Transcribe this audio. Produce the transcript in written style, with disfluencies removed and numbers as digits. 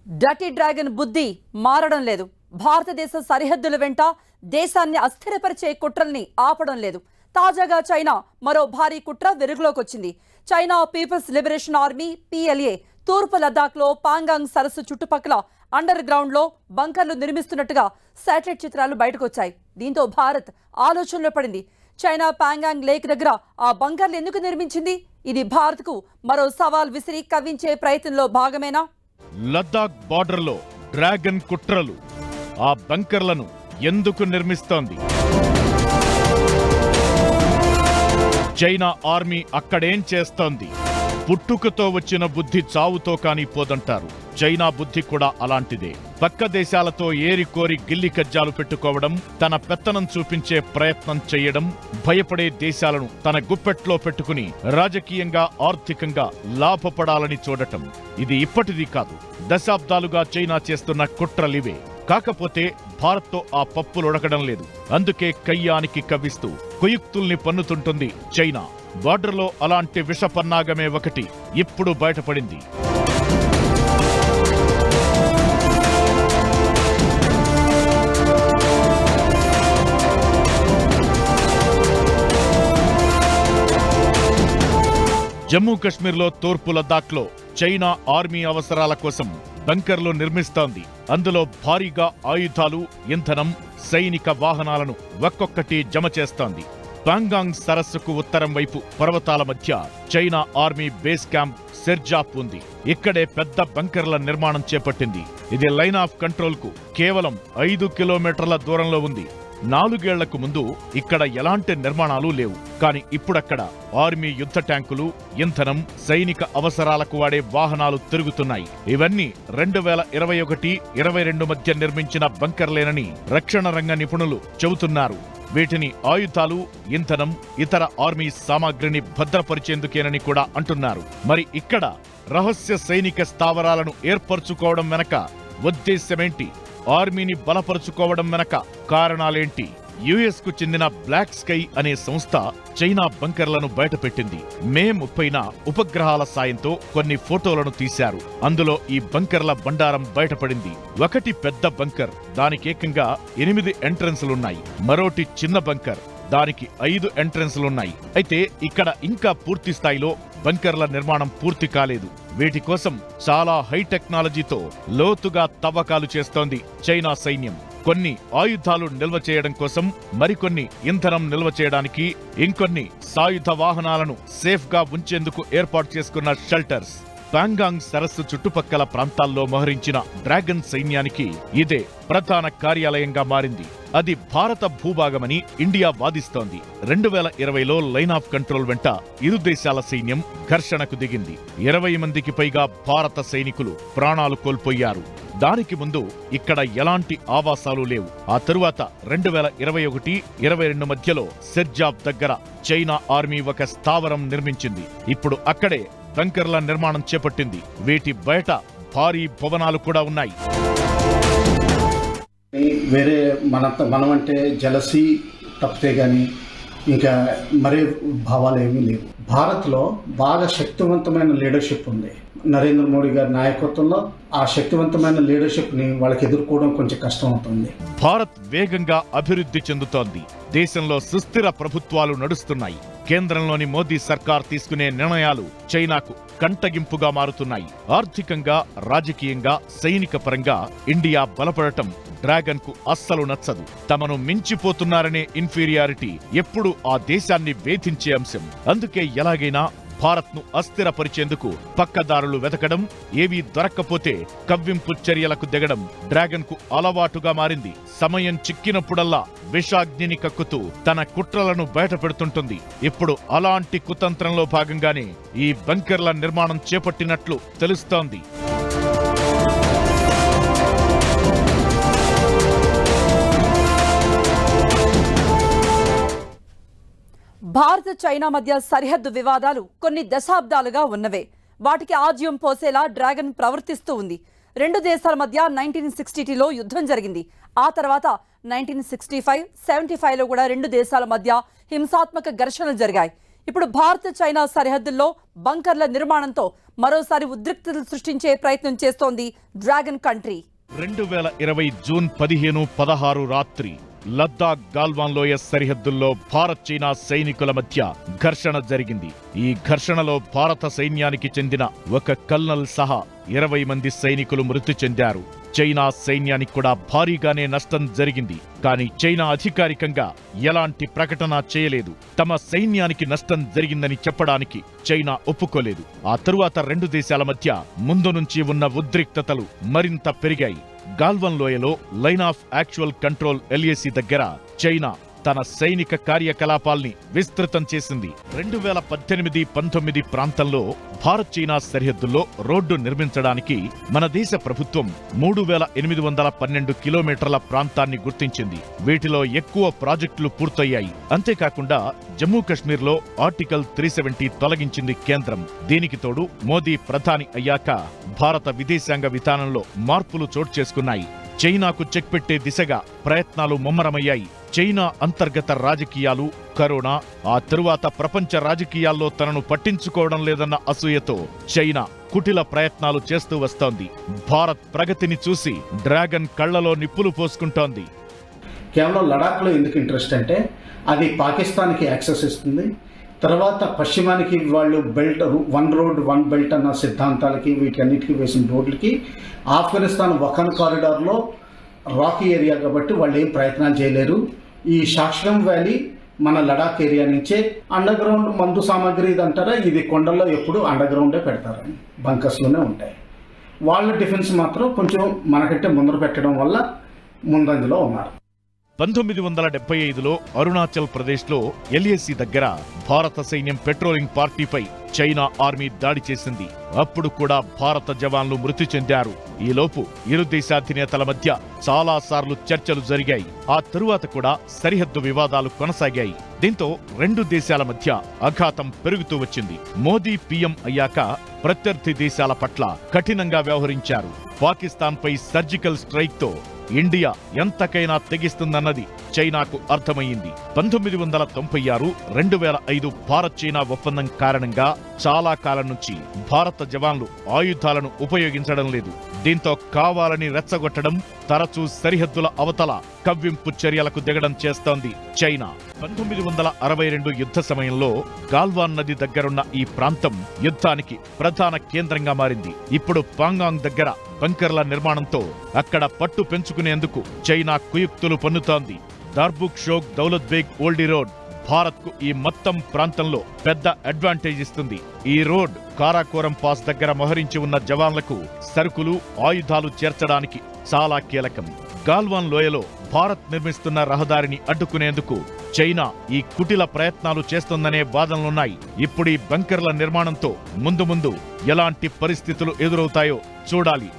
Dirty dragon బుద్ధి మారడం లేదు. భారతదేశ సరిహద్దుల వెంట దేశాన్ని అస్థిరపరిచే కుట్రల్ని ఆపడం లేదు. తాజాగా చైనా మరో భారీ కుట్ర వెలుగులోకి వచ్చింది. China People's Liberation Army PLA తూర్పు లద్దాఖ్లో పాంగాంగ్ సరస్సు చుట్టుపక్కల అండర్ గ్రౌండ్లో బంకర్లు నిర్మిస్తున్నట్టుగా శాటిలైట్ చిత్రాలు బయటకు వచ్చాయి. దీంతో భారత్ ఆలోచనలో పడింది. చైనా పాంగాంగ్ లేక్ దగ్గర ఆ బంకర్లు ఎందుకు నిర్మించింది? ఇది భారత్కు మరో సవాల్ విసిరి కవ్వించే ప్రయత్నంలో భాగమేనా? లద్దాఖ్ బార్డర్లో డ్రాగన్ కుట్రలు ఆ బంకర్లను ఎందుకు నిర్మిస్తోంది? చైనా ఆర్మీ అక్కడేం చేస్తోంది? పుట్టుకతో వచ్చిన బుద్ధి చావుతో కానీ పోదంటారు. చైనా బుద్ధి కూడా అలాంటిదే. పక్క దేశాలతో ఏరికోరి గిల్లి కజ్జాలు పెట్టుకోవడం, తన పెత్తనం చూపించే ప్రయత్నం చేయడం, భయపడే దేశాలను తన గుప్పెట్లో పెట్టుకుని రాజకీయంగా ఆర్థికంగా లాభపడాలని చూడటం. ఇది ఇప్పటిది కాదు. దశాబ్దాలుగా చైనా చేస్తున్న కుట్రలివే. కాకపోతే భారత్తో ఆ పప్పులుడకడం లేదు. అందుకే కయ్యానికి కవ్విస్తూ కుయుక్తుల్ని పన్నుతుంటుంది చైనా. బార్డర్లో అలాంటి విషపన్నాగమే ఒకటి ఇప్పుడు బయటపడింది. జమ్మూ కశ్మీర్లో తూర్పు లద్దాఖ్లో చైనా ఆర్మీ అవసరాల కోసం బంకర్లు నిర్మిస్తోంది. అందులో భారీగా ఆయుధాలు, ఇంధనం, సైనిక వాహనాలను ఒక్కొక్కటి జమ చేస్తోంది. పాంగాంగ్ సరస్సుకు ఉత్తరం వైపు పర్వతాల మధ్య చైనా ఆర్మీ బేస్ క్యాంప్ సెర్జాప్ ఉంది. ఇక్కడే పెద్ద బంకర్ల నిర్మాణం చేపట్టింది. ఇది లైన్ ఆఫ్ కంట్రోల్ కు కేవలం 5 కిలోమీటర్ల దూరంలో ఉంది. 4 ఏళ్లకు ముందు ఇక్కడ ఎలాంటి నిర్మాణాలు లేవు. కానీ ఇప్పుడక్కడ ఆర్మీ యుద్ధ ట్యాంకులు, ఇంధనం, సైనిక అవసరాలకు వాడే వాహనాలు తిరుగుతున్నాయి. ఇవన్నీ 2021-22 మధ్య నిర్మించిన బంకర్లేనని రక్షణ రంగ నిపుణులు చెబుతున్నారు. వీటిని ఆయుధాలు, ఇంధనం, ఇతర ఆర్మీ సామాగ్రిని భద్రపరిచేందుకేనని కూడా అంటున్నారు. మరి ఇక్కడ రహస్య సైనిక స్థావరాలను ఏర్పరచుకోవడం వెనక ఉద్దేశ్యమేంటి? ఆర్మీని బలపరుచుకోవడం వెనక కారణాలేంటి? US కు చెందిన బ్లాక్ స్కై అనే సంస్థ చైనా బంకర్లను బయటపెట్టింది. మే 30న ఉపగ్రహాల సాయంతో కొన్ని ఫోటోలను తీశారు. అందులో ఈ బంకర్ల బండారం బయటపడింది. ఒకటి పెద్ద బంకర్, దానికేకంగా 8 ఎంట్రన్స్లున్నాయి. మరోటి చిన్న బంకర్, దానికి 5 ఎంట్రన్స్లున్నాయి. అయితే ఇక్కడ ఇంకా పూర్తి స్థాయిలో బంకర్ల నిర్మాణం పూర్తి కాలేదు. వీటి కోసం చాలా హై టెక్నాలజీతో లోతుగా తవ్వకాలు చేస్తోంది చైనా సైన్యం. కొన్ని ఆయుధాలు నిల్వ చేయడం కోసం, మరికొన్ని ఇంధనం నిల్వ చేయడానికి, ఇంకొన్ని సాయుధ వాహనాలను సేఫ్ గా ఉంచేందుకు ఏర్పాటు చేసుకున్న షెల్టర్స్. పాంగాంగ్ సరస్సు చుట్టుపక్కల ప్రాంతాల్లో మోహరించిన డ్రాగన్ సైన్యానికి ఇదే ప్రధాన కార్యాలయంగా మారింది. అది భారత భూభాగమని ఇండియా వాదిస్తోంది. 2020లో లైన్ ఆఫ్ కంట్రోల్ వెంట ఇరు దేశాల సైన్యం ఘర్షణకు దిగింది. 20 మందికి పైగా భారత సైనికులు ప్రాణాలు కోల్పోయారు. దానికి ముందు ఇక్కడ ఎలాంటి ఆవాసాలు లేవు. ఆ తరువాత 2021-22 మధ్యలో సెర్జాబ్ దగ్గర చైనా ఆర్మీ ఒక స్థావరం నిర్మించింది. ఇప్పుడు అక్కడే బంకర్ల నిర్మాణం చేపట్టింది. వీటి బయట భారీ భవనాలు కూడా ఉన్నాయి. వేరే మనం అంటే జలసీ తప్పితే గాని ఇంకా మరే భావాలు ఏమీ లేవు. భారత్లో బాగా శక్తివంతమైన లీడర్షిప్ ఉంది. నరేంద్ర మోడీ గారి నాయకత్వంలో ఆ శక్తివంతమైన లీడర్షిప్ ని వాళ్ళకి ఎదుర్కోవడం కొంచెం కష్టం అవుతుంది. భారత్ వేగంగా అభివృద్ధి చెందుతోంది. దేశంలో సుస్థిర ప్రభుత్వాలు నడుస్తున్నాయి. కేంద్రంలోని మోదీ సర్కార్ తీసుకునే నిర్ణయాలు చైనాకు కంటగింపుగా మారుతున్నాయి. ఆర్థికంగా, రాజకీయంగా, సైనిక పరంగా ఇండియా బలపడటం డ్రాగన్ కు అస్సలు నచ్చదు. తమను మించిపోతున్నారనే ఇన్ఫీరియారిటీ ఎప్పుడూ ఆ దేశాన్ని వేధించే అంశం. అందుకే ఎలాగైనా భారత్ ను అస్థిరపరిచేందుకు పక్కదారులు వెతకడం, ఏవీ దొరక్కపోతే కవ్వింపు చర్యలకు దిగడం డ్రాగన్ కు అలవాటుగా మారింది. సమయం చిక్కినప్పుడల్లా విషాగ్నిని కక్కుతూ తన కుట్రలను బయటపెడుతుంటుంది. ఇప్పుడు అలాంటి కుతంత్రంలో భాగంగానే ఈ బంకర్ల నిర్మాణం చేపట్టినట్లు తెలుస్తోంది. భారత్ చైనా మధ్య సరిహద్దు వివాదాలు కొన్ని దశాబ్దాలుగా ఉన్నవే. వాటికి ఆజ్యం పోసేలా డ్రాగన్ ప్రవర్తిస్తూ ఉంది. 2 దేశాల మధ్య 1960లో యుద్ధం జరిగింది. ఆ తర్వాత 1965-75లో కూడా 2 దేశాల మధ్య హింసాత్మక ఘర్షణలు జరిగాయి. ఇప్పుడు భారత్ చైనా సరిహద్దుల్లో బంకర్ల నిర్మాణంతో మరోసారి ఉద్రిక్తతలు సృష్టించే ప్రయత్నం చేస్తోంది డ్రాగన్ కంట్రీ. 2020 జూన్ 15-16 రాత్రి లద్దాఖ్ గాల్వాన్ లోయ సరిహద్దుల్లో భారత్ చైనా సైనికుల మధ్య ఘర్షణ జరిగింది. ఈ ఘర్షణలో భారత సైన్యానికి చెందిన ఒక కల్నల్ సహా 20 మంది సైనికులు మృతి చెందారు. చైనా సైన్యానికి కూడా భారీగానే నష్టం జరిగింది. కానీ చైనా అధికారికంగా ఎలాంటి ప్రకటన చేయలేదు. తమ సైన్యానికి నష్టం జరిగిందని చెప్పడానికి చైనా ఒప్పుకోలేదు. ఆ తరువాత రెండు దేశాల మధ్య ముందు నుంచి ఉన్న ఉద్రిక్తతలు మరింత పెరిగాయి. గాల్వన్ లోయలో line of actual control LAC దగ్గర చైనా తన సైనిక కార్యకలాపాల్ని విస్తృతం చేసింది. 2018-19 ప్రాంతంలో భారత్ చైనా సరిహద్దుల్లో రోడ్డు నిర్మించడానికి మన దేశ ప్రభుత్వం 3812 కిలోమీటర్ల ప్రాంతాన్ని గుర్తించింది. వీటిలో ఎక్కువ ప్రాజెక్టులు పూర్తయ్యాయి. అంతేకాకుండా జమ్మూ కశ్మీర్లో ఆర్టికల్ 370 తొలగించింది కేంద్రం. దీనికి తోడు మోదీ ప్రధాని అయ్యాక భారత విదేశాంగ విధానంలో మార్పులు చోటు చేసుకున్నాయి. చైనాకు చెక్ పెట్టే దిశగా ప్రయత్నాలు ముమ్మరమయ్యాయి. చైనా అంతర్గత రాజకీయాలు, కరోనా, ఆ తరువాత ప్రపంచ రాజకీయాల్లో తనను పట్టించుకోవడం లేదన్న అసూయతో చైనా కుటిల ప్రయత్నాలు చేస్తూ వస్తోంది. భారత్ ప్రగతిని చూసి డ్రాగన్ కళ్లలో నిప్పులు పోసుకుంటోంది. కేవలం లడాఖ్లో ఎందుకు ఇంట్రెస్ట్ అంటే అది పాకిస్తాన్కి యాక్సెస్ ఇస్తుంది. తర్వాత పశ్చిమానికి వాళ్ళు బెల్ట్ 1 రోడ్ 1 బెల్ట్ అన్న సిద్ధాంతాలకి వీటన్నిటికీ వేసిన రోడ్లకి ఆఫ్ఘనిస్తాన్ వఖాన్ కారిడార్లో రాకీ ఏరియా కాబట్టి వాళ్ళు ఏం ప్రయత్నాలు చేయలేరు. ఈ షాష్గమ్ వ్యాలీ మన లడాక్ ఏరియా నుంచే అండర్ గ్రౌండ్ మందు సామాగ్రి ఇది అంటారా, ఇది కొండల్లో ఎప్పుడు అండర్ గ్రౌండే పెడతారు, బంకర్స్లోనే ఉంటాయి. వాళ్ళ డిఫెన్స్ మాత్రం కొంచెం మనకంటే ముందర పెట్టడం వల్ల ముందంజలో ఉన్నారు. 1975లో అరుణాచల్ ప్రదేశ్లో LAC దగ్గర భారత సైన్యం పెట్రోలింగ్ పార్టీపై చైనా ఆర్మీ దాడి చేసింది. అప్పుడు కూడా భారత జవాన్లు మృతి చెందారు. ఈలోపు ఇరు దేశాధినేతల మధ్య చాలా సార్లు చర్చలు జరిగాయి. ఆ తరువాత కూడా సరిహద్దు వివాదాలు కొనసాగాయి. దీంతో రెండు దేశాల మధ్య అఘాతం పెరుగుతూ వచ్చింది. మోదీ PM అయ్యాక ప్రత్యర్థి దేశాల పట్ల కఠినంగా వ్యవహరించారు. పాకిస్తాన్పై సర్జికల్ స్ట్రైక్తో ఇండియా ఎంతకైనా తెగిస్తుందన్నది చైనాకు అర్థమయ్యింది. 1996, 2005 భారత్ చైనా ఒప్పందం కారణంగా చాలా కాలం నుంచి భారత జవాన్లు ఆయుధాలను ఉపయోగించడం లేదు. దీంతో కావాలని రెచ్చగొట్టడం, తరచూ సరిహద్దుల అవతల కవ్వింపు చర్యలకు దిగడం చేస్తోంది చైనా. 1962 యుద్ధ సమయంలో గాల్వాన్ నది దగ్గరున్న ఈ ప్రాంతం యుద్ధానికి ప్రధాన కేంద్రంగా మారింది. ఇప్పుడు పాంగాంగ్ దగ్గర బంకర్ల నిర్మాణంతో అక్కడ పట్టు పెంచుకునేందుకు చైనా కుయుక్తులు పన్నుతోంది. దార్బుక్ షోక్ దౌలత్ బేగ్ ఓల్డీ రోడ్ భారత్కు ఈ మొత్తం ప్రాంతంలో పెద్ద అడ్వాంటేజ్ ఇస్తుంది. ఈ రోడ్ కారాకోరం పాస్ దగ్గర మోహరించి ఉన్న జవాన్లకు సరుకులు, ఆయుధాలు చేర్చడానికి చాలా కీలకం. గాల్వాన్ లోయలో భారత్ నిర్మిస్తున్న రహదారిని అడ్డుకునేందుకు చైనా ఈ కుటిల ప్రయత్నాలు చేస్తోందనే వాదనలున్నాయి. ఇప్పుడు ఈ బంకర్ల నిర్మాణంతో ముందు ముందు ఎలాంటి పరిస్థితులు ఎదురవుతాయో చూడాలి.